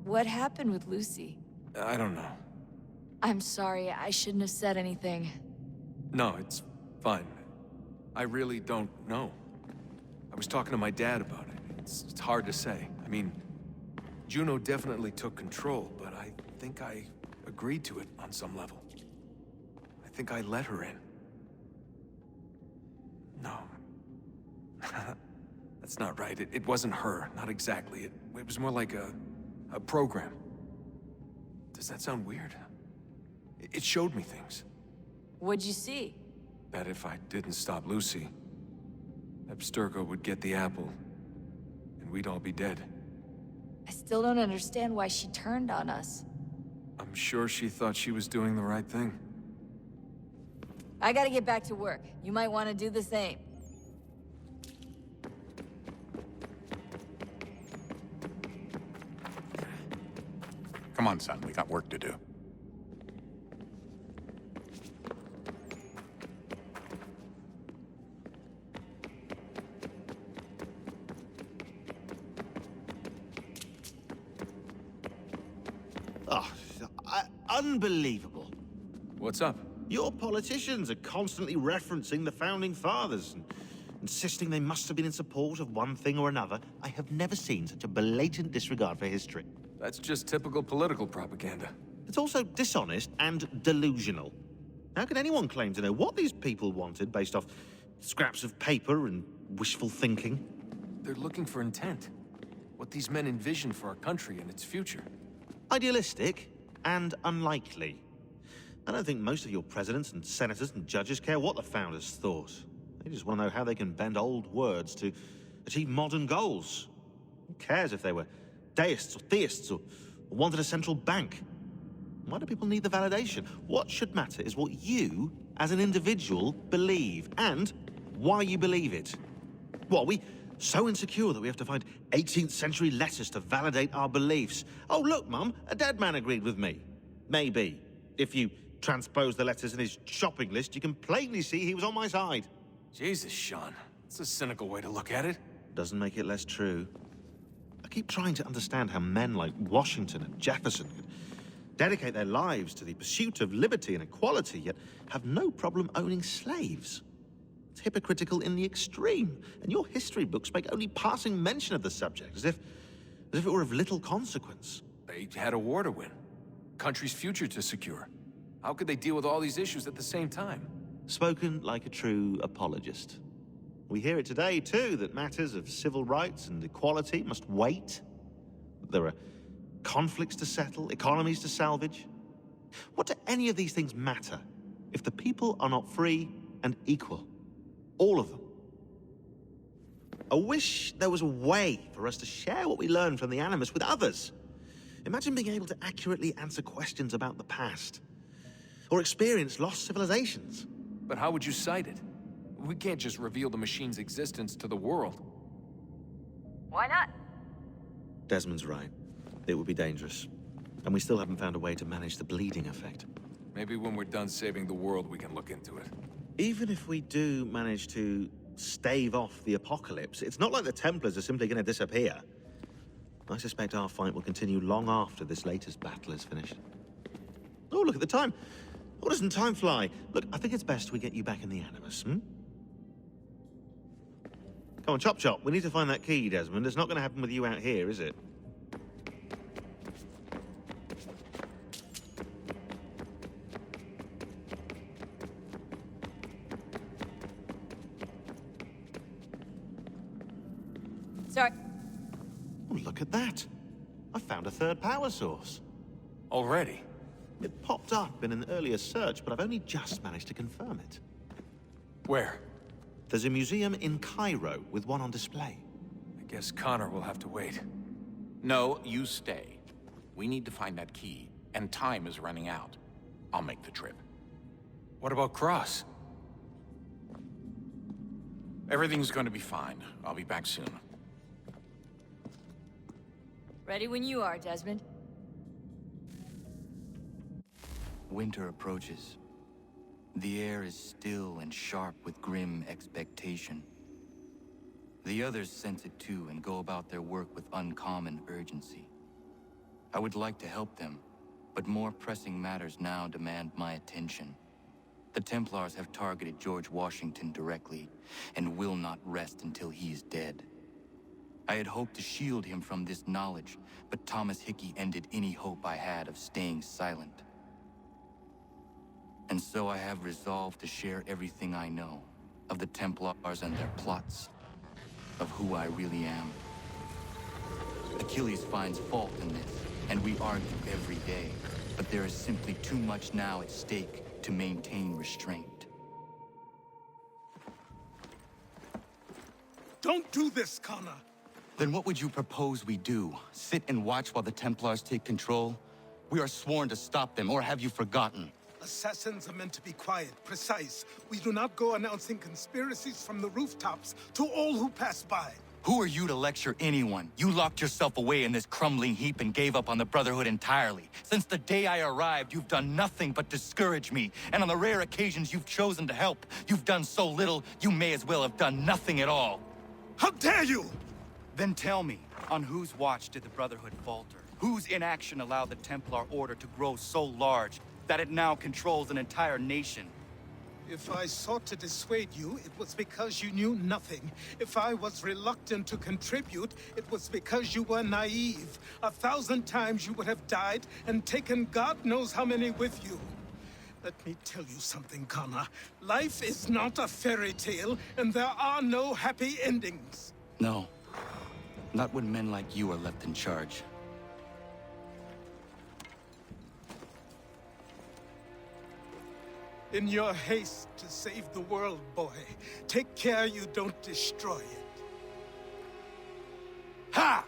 What happened with Lucy? I don't know. I'm sorry, I shouldn't have said anything. No, it's fine. I really don't know. I was talking to my dad about it. It's hard to say. I mean, Juno definitely took control, but I think I agreed to it on some level. I think I let her in. No. That's not right. It wasn't her. Not exactly. It was more like a program. Does that sound weird? It showed me things. What'd you see? That if I didn't stop Lucy, Abstergo would get the apple, and we'd all be dead. I still don't understand why she turned on us. I'm sure she thought she was doing the right thing. I gotta get back to work. You might want to do the same. Come on, son, we got work to do. Oh, unbelievable. What's up? Your politicians are constantly referencing the Founding Fathers and insisting they must have been in support of one thing or another. I have never seen such a blatant disregard for history. That's just typical political propaganda. It's also dishonest and delusional. How can anyone claim to know what these people wanted based off scraps of paper and wishful thinking? They're looking for intent. What these men envision for our country and its future. Idealistic and unlikely. I don't think most of your presidents and senators and judges care what the founders thought. They just want to know how they can bend old words to achieve modern goals. Who cares if they were deists or theists or wanted a central bank? Why do people need the validation? What should matter is what you, as an individual, believe, and why you believe it. What, are we so insecure that we have to find 18th century letters to validate our beliefs? Oh, look, Mum, a dead man agreed with me. Maybe. If you transpose the letters in his shopping list, you can plainly see he was on my side. Jesus, Sean. It's a cynical way to look at it. Doesn't make it less true. I keep trying to understand how men like Washington and Jefferson could dedicate their lives to the pursuit of liberty and equality, yet have no problem owning slaves. It's hypocritical in the extreme, and your history books make only passing mention of the subject, as if it were of little consequence. They had a war to win. Country's future to secure. How could they deal with all these issues at the same time? Spoken like a true apologist. We hear it today, too, that matters of civil rights and equality must wait. There are conflicts to settle, economies to salvage. What do any of these things matter if the people are not free and equal? All of them. I wish there was a way for us to share what we learn from the Animus with others. Imagine being able to accurately answer questions about the past, or experience lost civilizations. But how would you cite it? We can't just reveal the machine's existence to the world. Why not? Desmond's right. It would be dangerous. And we still haven't found a way to manage the bleeding effect. Maybe when we're done saving the world, we can look into it. Even if we do manage to stave off the apocalypse, it's not like the Templars are simply going to disappear. I suspect our fight will continue long after this latest battle is finished. Oh, look at the time. Oh, doesn't time fly? Look, I think it's best we get you back in the Animus, Come on, chop chop. We need to find that key, Desmond. It's not going to happen with you out here, is it? Sorry. Oh, look at that. I found a third power source. Already? It popped up in an earlier search, but I've only just managed to confirm it. Where? There's a museum in Cairo with one on display. I guess Connor will have to wait. No, you stay. We need to find that key, and time is running out. I'll make the trip. What about Cross? Everything's going to be fine. I'll be back soon. Ready when you are, Desmond. Winter approaches. The air is still and sharp with grim expectation. The others sense it too and go about their work with uncommon urgency. I would like to help them, but more pressing matters now demand my attention. The Templars have targeted George Washington directly, and will not rest until he is dead. I had hoped to shield him from this knowledge, but Thomas Hickey ended any hope I had of staying silent. And so I have resolved to share everything I know of the Templars and their plots, of who I really am. Achilles finds fault in this, and we argue every day, but there is simply too much now at stake to maintain restraint. Don't do this, Connor! Then what would you propose we do? Sit and watch while the Templars take control? We are sworn to stop them, or have you forgotten? Assassins are meant to be quiet, precise. We do not go announcing conspiracies from the rooftops to all who pass by. Who are you to lecture anyone? You locked yourself away in this crumbling heap and gave up on the Brotherhood entirely. Since the day I arrived, you've done nothing but discourage me. And on the rare occasions you've chosen to help, you've done so little, you may as well have done nothing at all. How dare you! Then tell me, on whose watch did the Brotherhood falter? Whose inaction allowed the Templar Order to grow so large that it now controls an entire nation? If I sought to dissuade you, it was because you knew nothing. If I was reluctant to contribute, it was because you were naive. 1,000 times you would have died and taken God knows how many with you. Let me tell you something, Connor. Life is not a fairy tale, and there are no happy endings. No. Not when men like you are left in charge. In your haste to save the world, boy, take care you don't destroy it. Ha!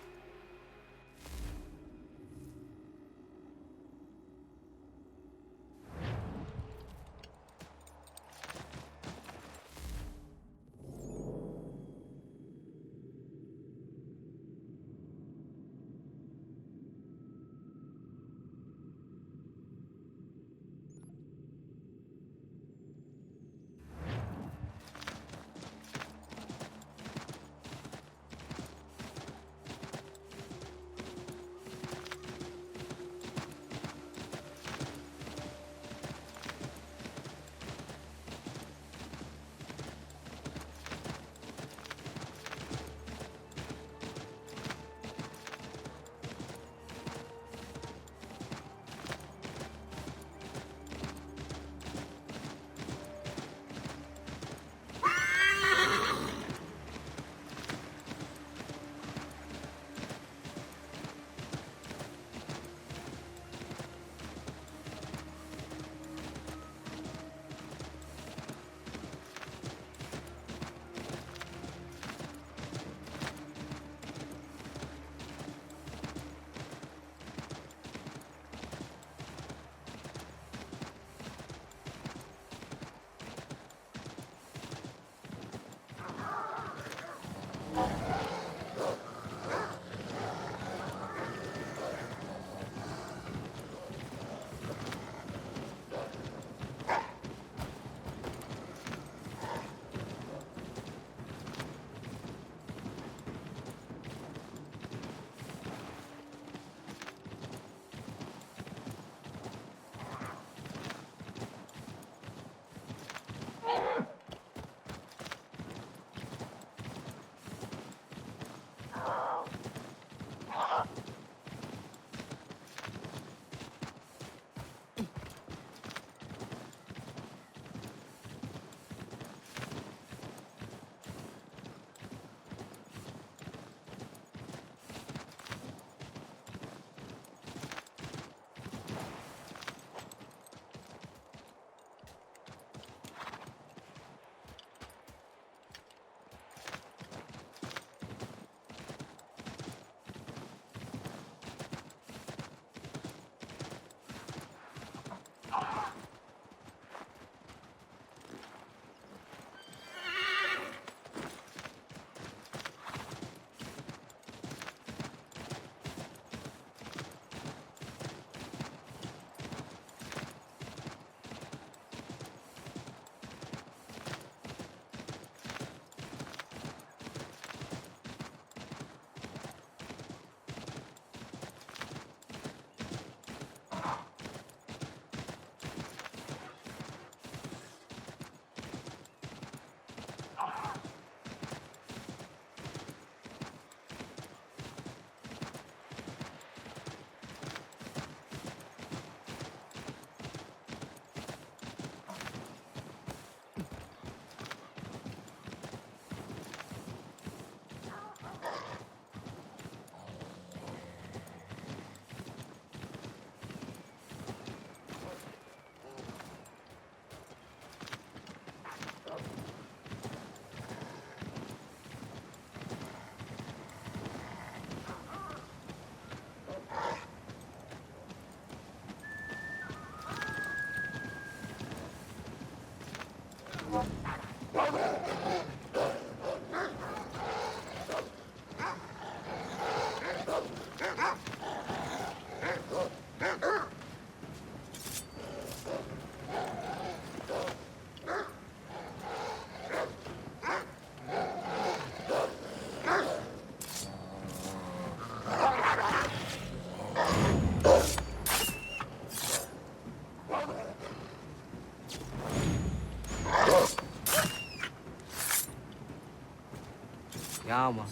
Yama.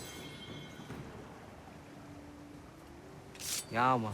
Yama.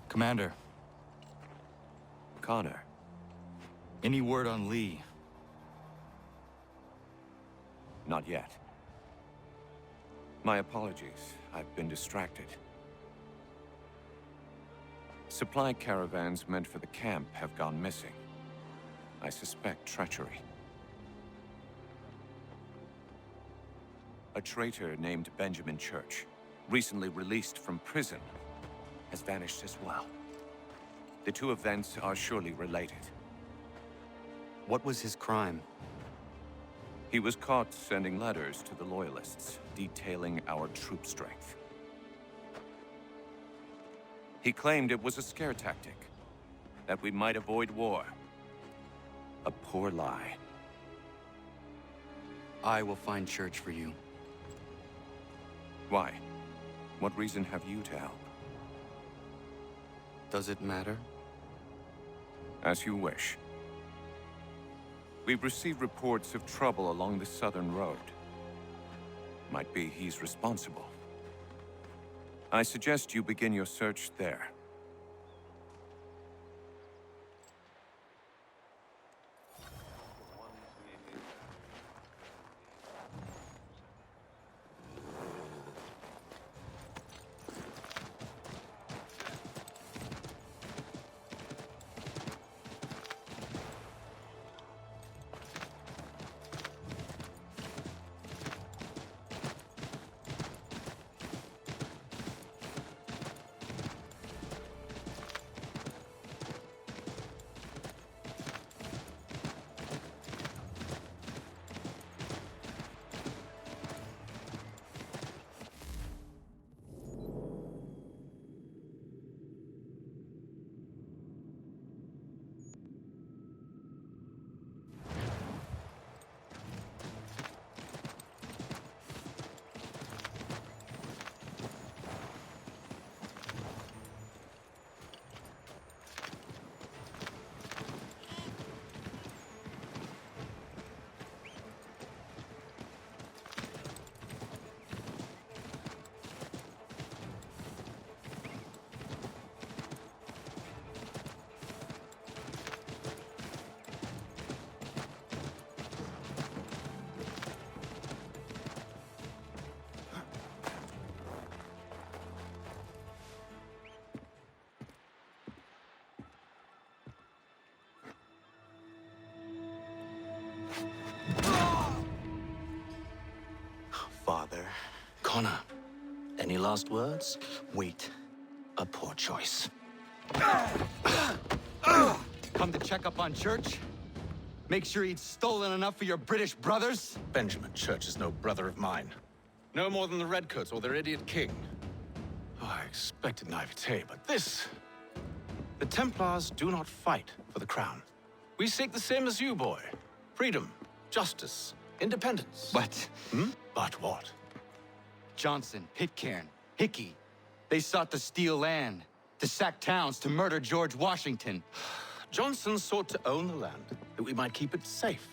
Commander, Connor. any word on Lee? Not yet. My apologies. I've been distracted. Supply caravans meant for the camp have gone missing. I suspect treachery. A traitor named Benjamin Church, recently released from prison, has vanished as well. The two events are surely related. What was his crime? He was caught sending letters to the Loyalists, detailing our troop strength. He claimed it was a scare tactic, that we might avoid war. A poor lie. I will find Church for you. Why? What reason have you to help? Does it matter? As you wish. We've received reports of trouble along the southern road. Might be he's responsible. I suggest you begin your search there. Connor, any last words? Wait. A poor choice. Come to check up on Church? Make sure he'd stolen enough for your British brothers? Benjamin Church is no brother of mine. No more than the Redcoats or their idiot king. Oh, I expected naivete, but this... The Templars do not fight for the crown. We seek the same as you, boy. Freedom, justice, independence. But But what? Johnson, Pitcairn, Hickey, they sought to steal land, to sack towns, to murder George Washington. Johnson sought to own the land, that we might keep it safe.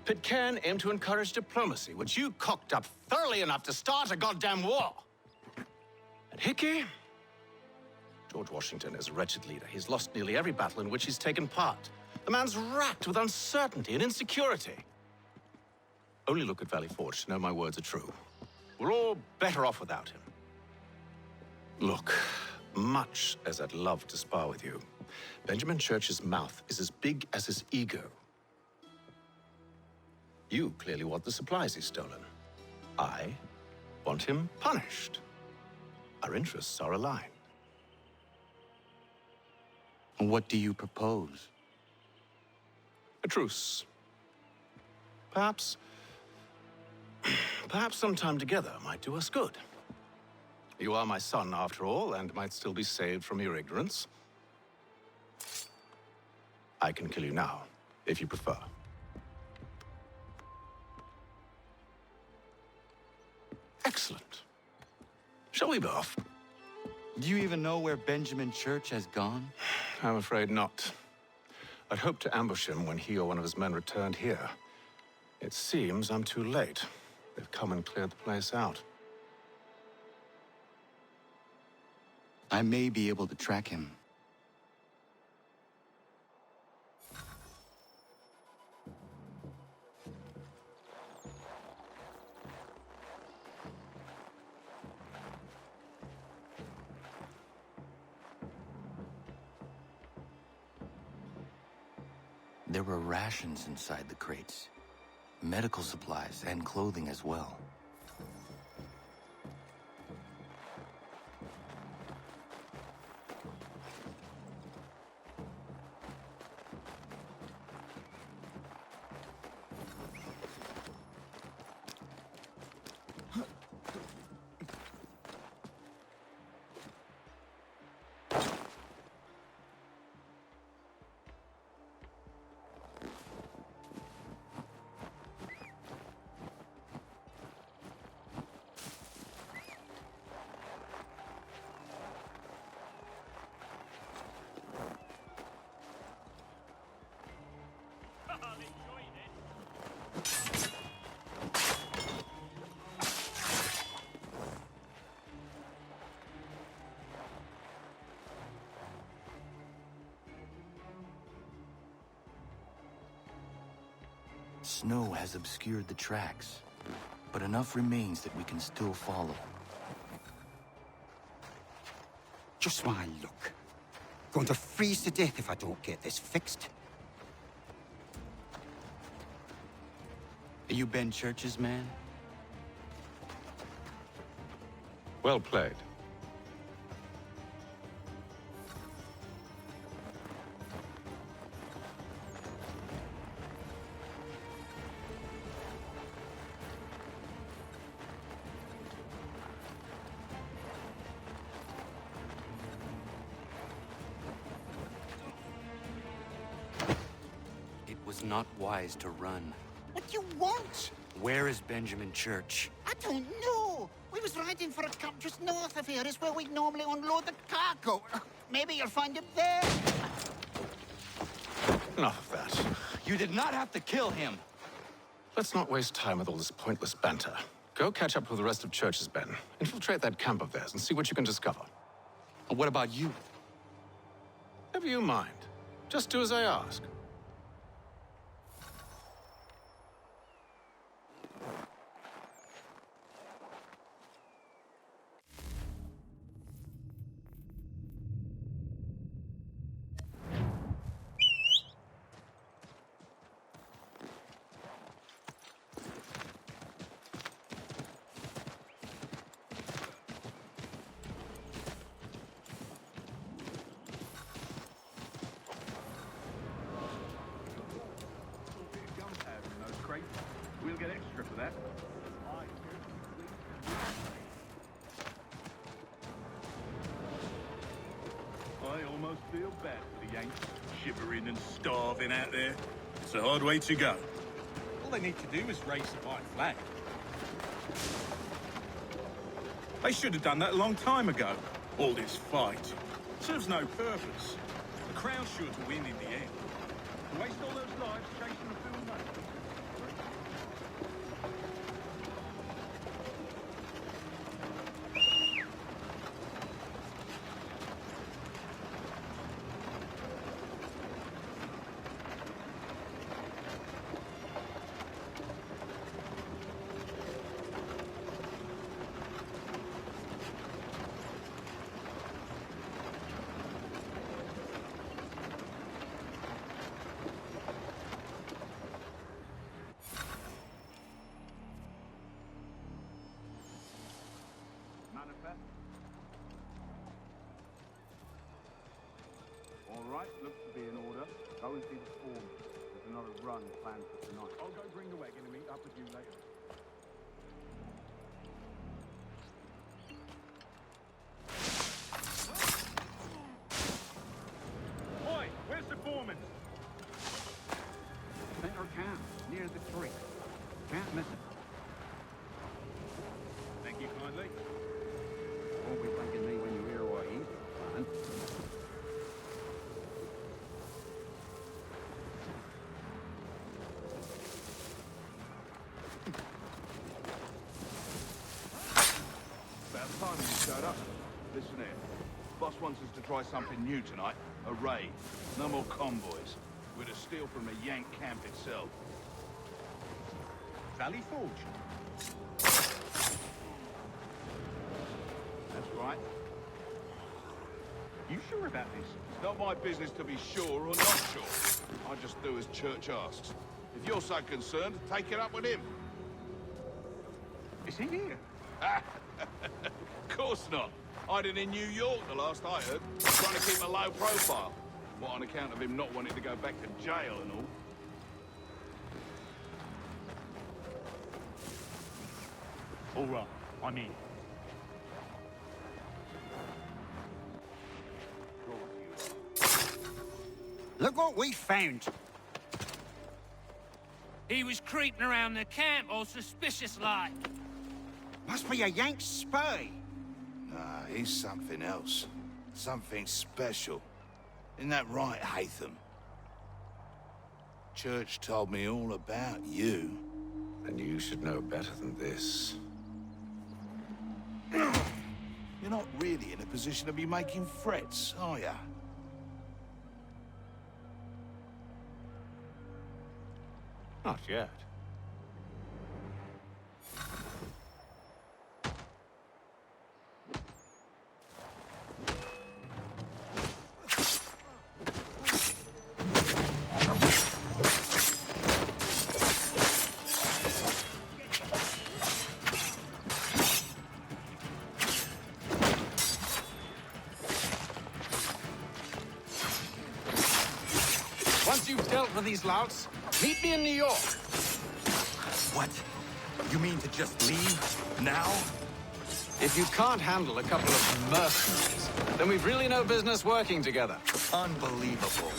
Pitcairn aimed to encourage diplomacy, which you cocked up thoroughly enough to start a goddamn war. And Hickey? George Washington is a wretched leader. He's lost nearly every battle in which he's taken part. The man's racked with uncertainty and insecurity. Only look at Valley Forge to know my words are true. We're all better off without him. Look, much as I'd love to spar with you, Benjamin Church's mouth is as big as his ego. You clearly want the supplies he's stolen. I want him punished. Our interests are aligned. What do you propose? A truce. Perhaps some time together might do us good. You are my son, after all, and might still be saved from your ignorance. I can kill you now, if you prefer. Excellent. Shall we be off? Do you even know where Benjamin Church has gone? I'm afraid not. I'd hoped to ambush him when he or one of his men returned here. It seems I'm too late. They've come and cleared the place out. I may be able to track him. There were rations inside the crates, medical supplies and clothing as well. Snow has obscured the tracks, but enough remains that we can still follow. Just one look. Going to freeze to death if I don't get this fixed. Are you Ben Church's man? Well played. It was not wise to run. What do you want? Where is Benjamin Church? I don't know. We was riding for a camp just north of here. Is where we normally unload the cargo. Maybe you'll find him there. Enough of that. You did not have to kill him. Let's not waste time with all this pointless banter. Go catch up with the rest of Church's men. Infiltrate that camp of theirs and see what you can discover. And what about you? Never you mind. Just do as I ask. must feel bad for the Yanks, shivering and starving out there. It's a hard way to go. All they need to do is raise the white flag. They should have done that a long time ago. All this fight serves no purpose. The Crown's sure to win in the end. To waste all those lives chasing the film money. Manifest. All right, looks to be in order. Go and see the form. There's another run planned for tonight. I'll go bring the wagon and meet up with you later. Oi, where's the foreman? Center camp, near the creek. Can't miss it. Thank you kindly. Won't be thanking me when you hear what he's planning. About time you showed up. Listen here. Boss wants us to try something new tonight. A raid. No more convoys. We're to steal from the Yank camp itself. Valley Forge? That's right. You sure about this? It's not my business to be sure or not sure. I just do as Church asks. If you're so concerned, take it up with him. Is he here? Of course not. Hiding in New York, the last I heard. Trying to keep a low profile. What, on account of him not wanting to go back to jail and all? All right, I'm in. Look what we found. He was creeping around the camp all suspicious-like. Must be a Yank spy. Nah, he's something else. Something special. Isn't that right, Hatham? Church told me all about you. And you should know better than this. You're not really in a position to be making threats, are ya? Not yet. Once you've dealt with these louts, meet me in New York. What? You mean to just leave? Now? If you can't handle a couple of mercenaries, then we've really no business working together. Unbelievable.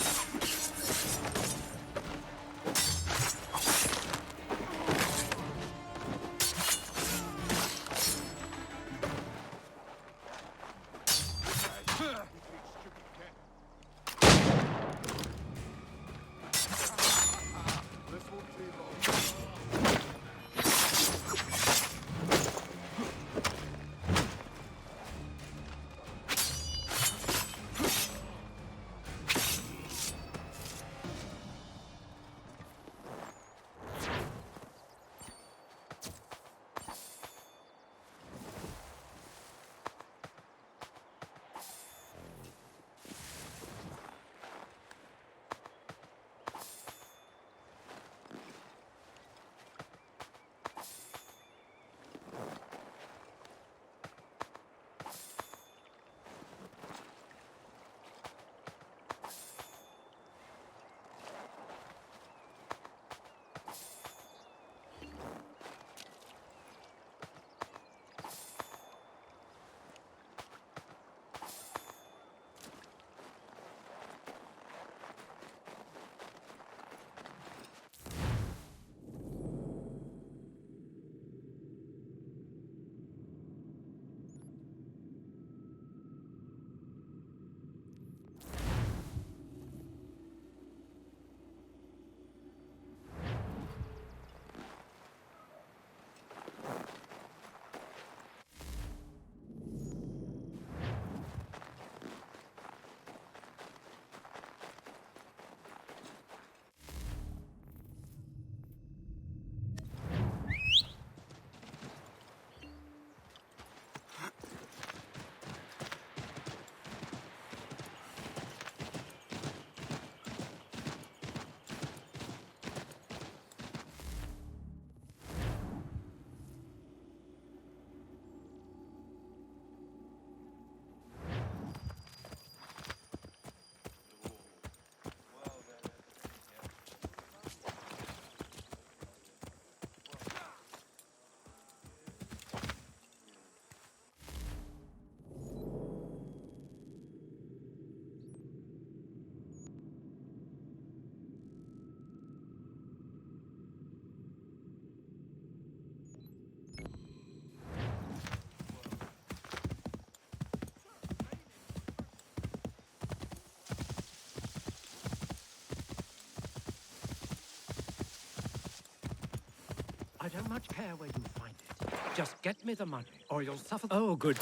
Don't much care where you find it. Just get me the money, or you'll suffer. Oh, good.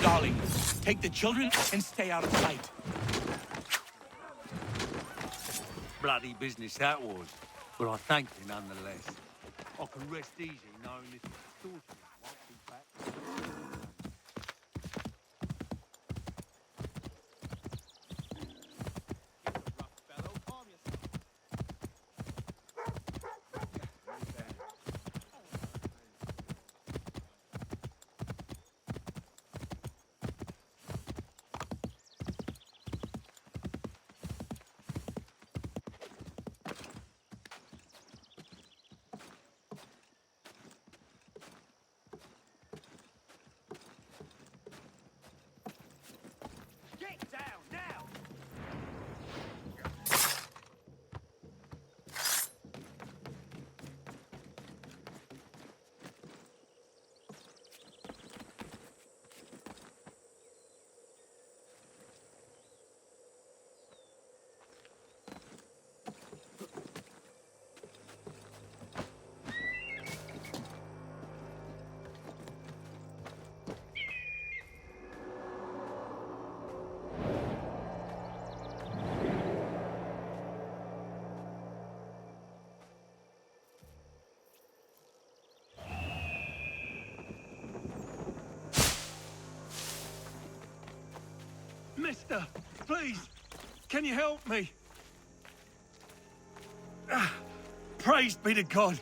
Darling, take the children and stay out of sight. Bloody business that was, but I thank you nonetheless. I can rest easy knowing this extortion won't be back. Get down now! Mister, please, can you help me? Praise be to God.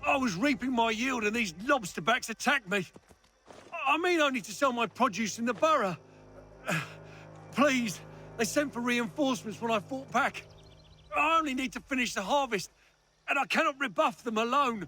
I was reaping my yield and these lobsterbacks attacked me. I mean only to sell my produce in the borough. Please, they sent for reinforcements when I fought back. I only need to finish the harvest, and I cannot rebuff them alone.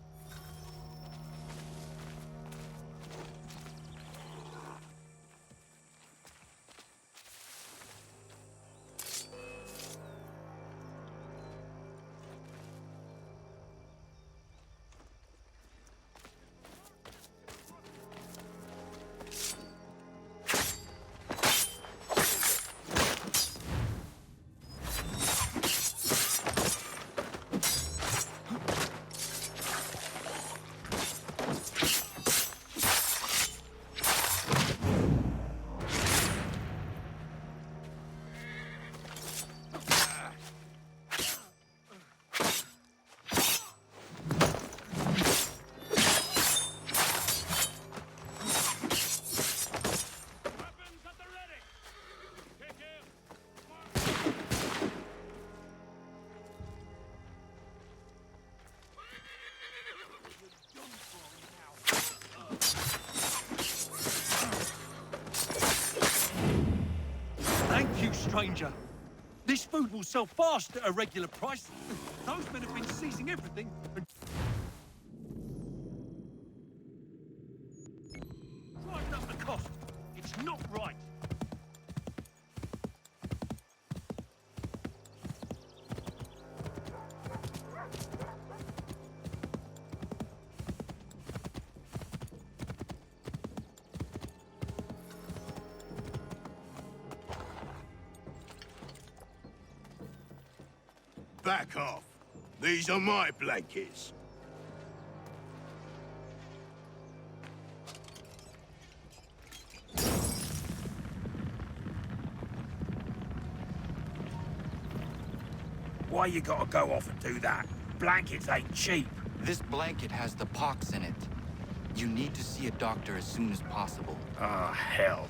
Thank you, stranger. This food will sell fast at a regular price. Those men have been seizing everything and... driving up the cost. It's not right. Back off. These are my blankets. Why you gotta go off and do that? Blankets ain't cheap. This blanket has the pox in it. You need to see a doctor as soon as possible. Ah, hell.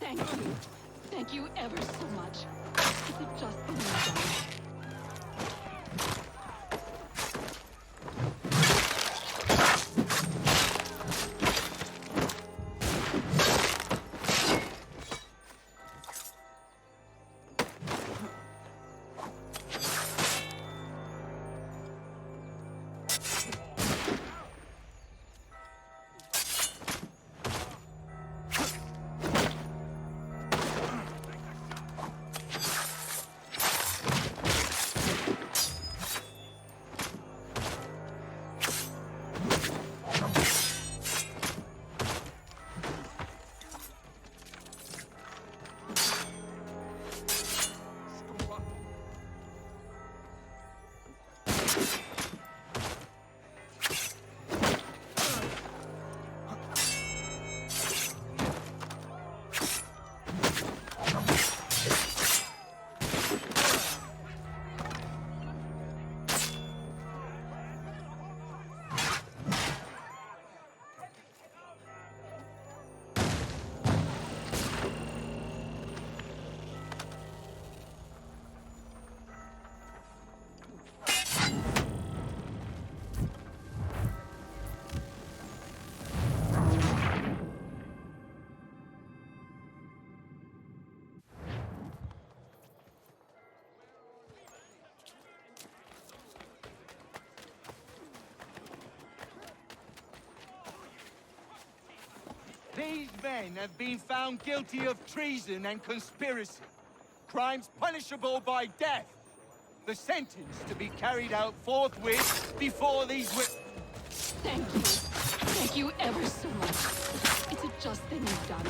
Thank you. Thank you ever so much. It's a just thing you've done. These men have been found guilty of treason and conspiracy. Crimes punishable by death. The sentence to be carried out forthwith before these Thank you. Thank you ever so much. It's a just thing you've done.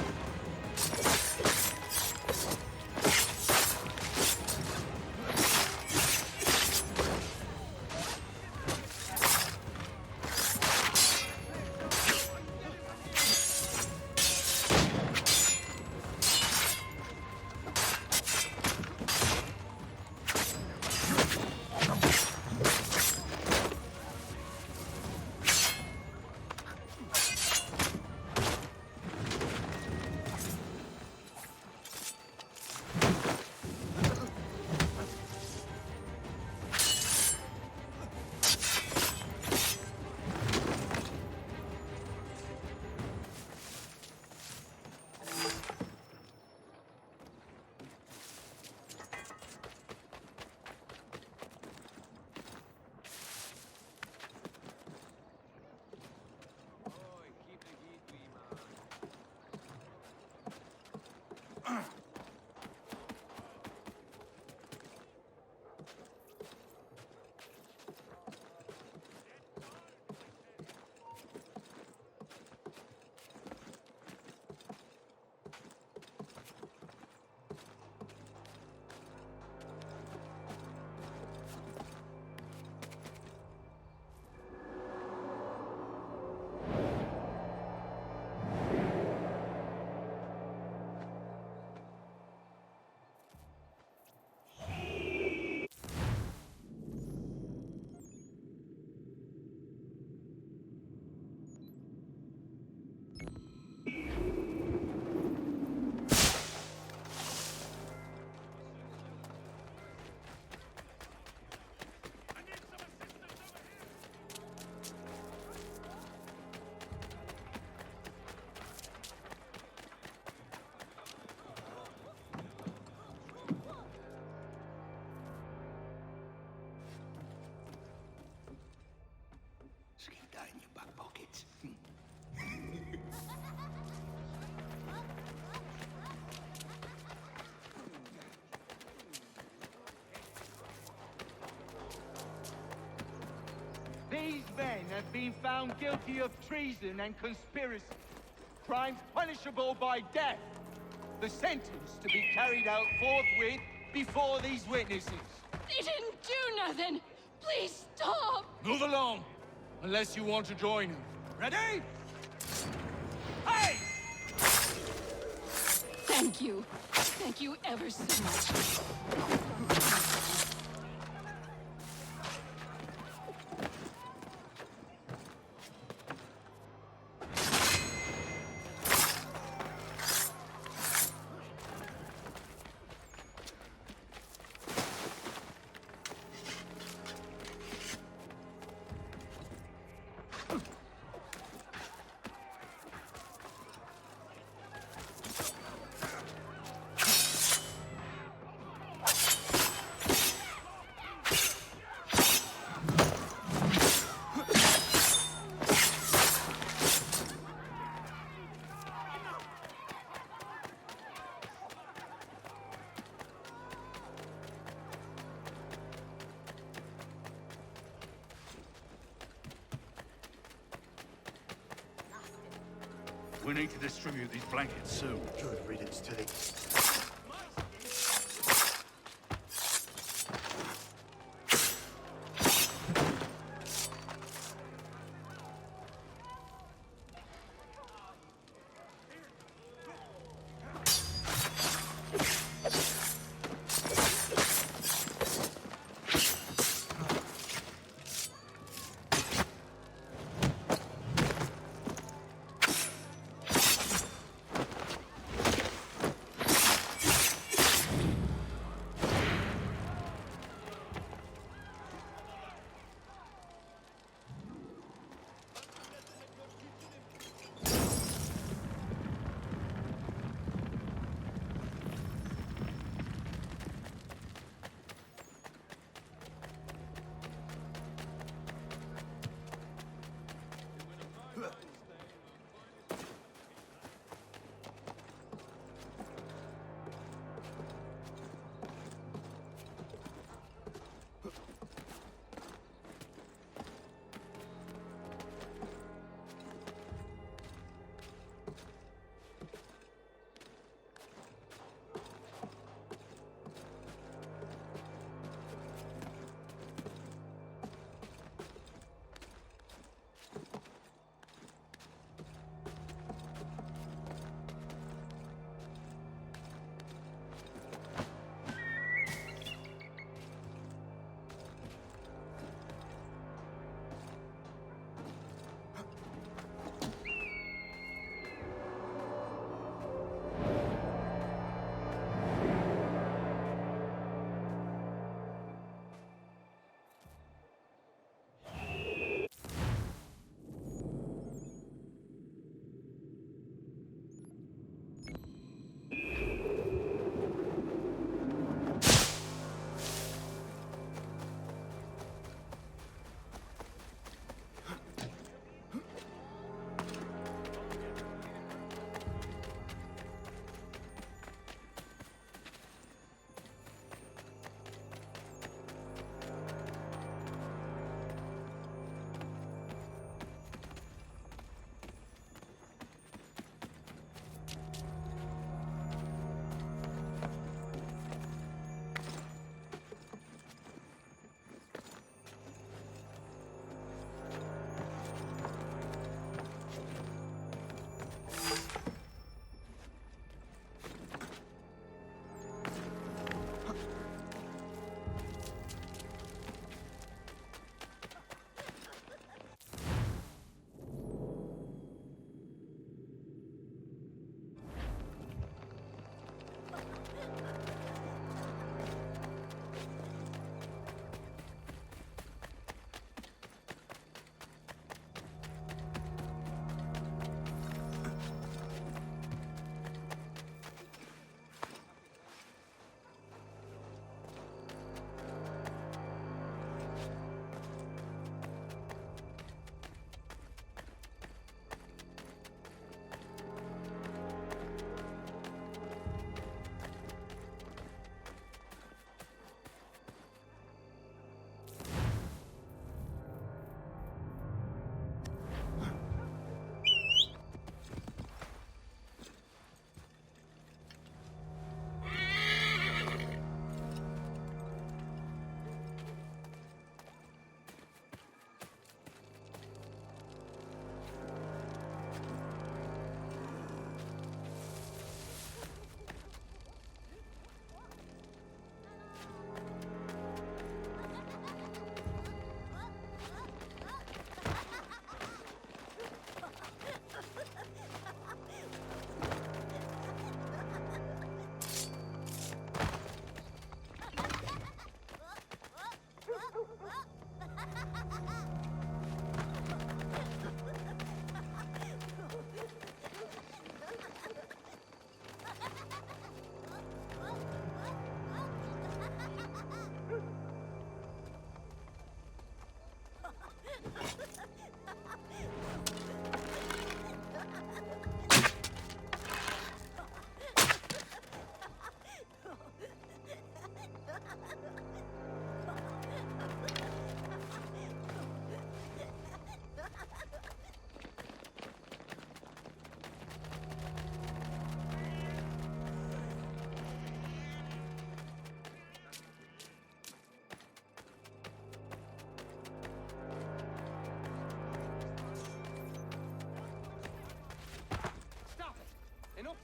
Keep that in your back pocket. These men have been found guilty of treason and conspiracy. Crimes punishable by death. The sentence to be carried out forthwith before these witnesses. They didn't do nothing! Please stop! Move along, unless you want to join them. Ready? Hey! Thank you. Thank you ever so much. We need to distribute these blankets soon. Good riddance to the...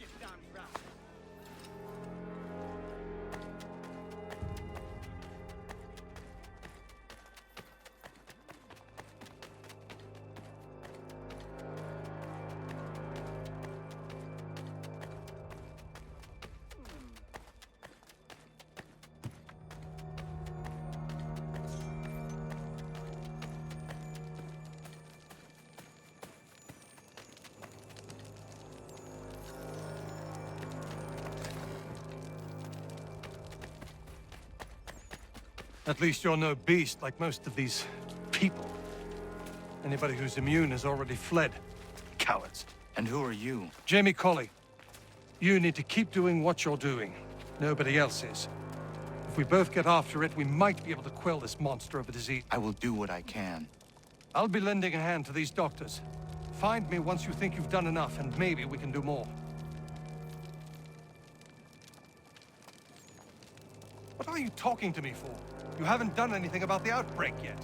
you damn rat. At least you're no beast like most of these people. Anybody who's immune has already fled. Cowards. And who are you? Jamie Colley. You need to keep doing what you're doing. Nobody else is. If we both get after it, we might be able to quell this monster of a disease. I will do what I can. I'll be lending a hand to these doctors. Find me once you think you've done enough, and maybe we can do more. What are you talking to me for? You haven't done anything about the outbreak yet.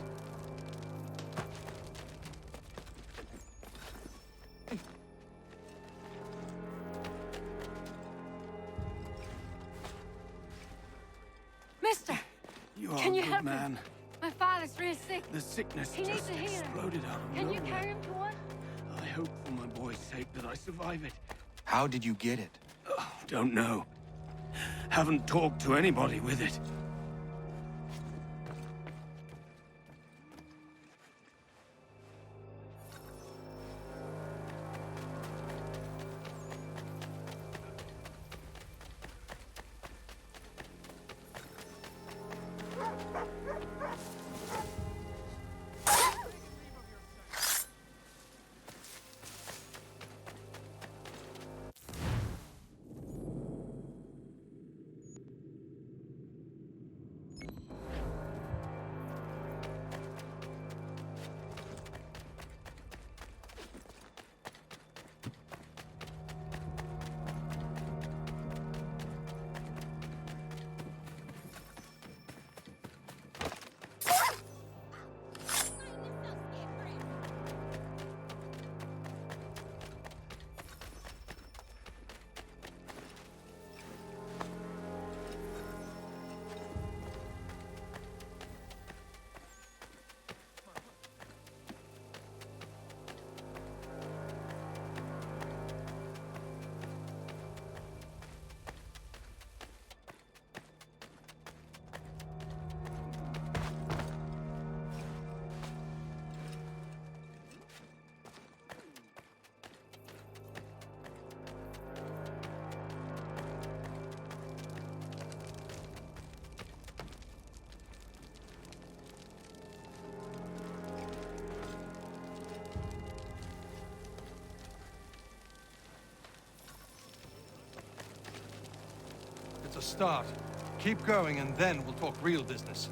Mister! You are Can you a good help man. me? My father's really sick. The sickness He needs just a healer. exploded out of Can you nowhere. carry him to one? I hope for my boy's sake that I survive it. How did you get it? Oh, don't know. Haven't talked to anybody with it. It's a start. Keep going, and then we'll talk real business.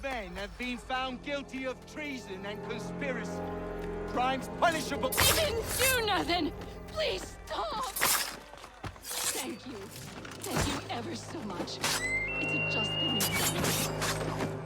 men have been found guilty of treason and conspiracy. Crimes punishable. I didn't do nothing! Please stop! Thank you. Thank you ever so much. It's a just thing you've done.